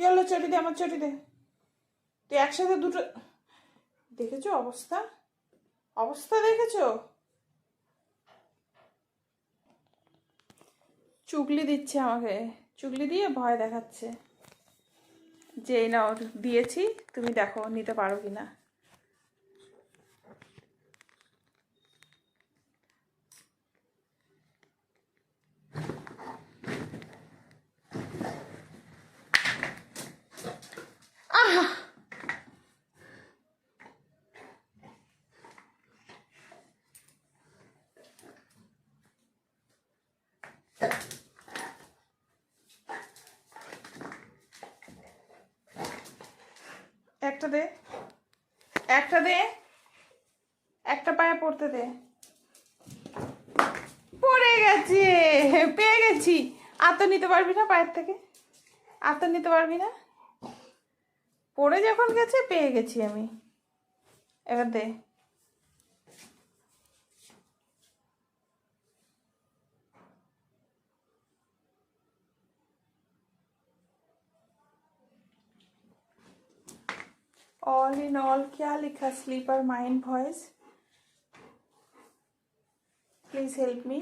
কি হলো? চটি দে, আমার চটি দে। তুই একসাথে দুটো দেখেছো? অবস্থা অবস্থা দেখেছো? চুগলি দিচ্ছে আমাকে, চুগলি দিয়ে ভয় দেখাচ্ছে যে এই নাও দিয়েছি, তুমি দেখো নিতে পারো কিনা। আহ একটা দে, একটা দে, একটা পায়ে পড়তে দে। পড়ে গেছে, পেয়ে গেছি। আর তো নিতে পারবি না পায়ের থেকে, আর তো নিতে পারবি না। পড়ে যখন গেছে পেয়ে গেছি আমি। এবার দে। ऑल इन ऑल क्या लिखा? Sleeper mind voice. Please help me.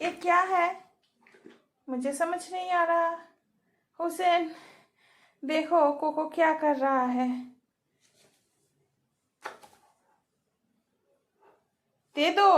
ये क्या है? मुझे समझ नहीं आ रहा। हुसैन देखो कोको क्या कर रहा है। दे दो।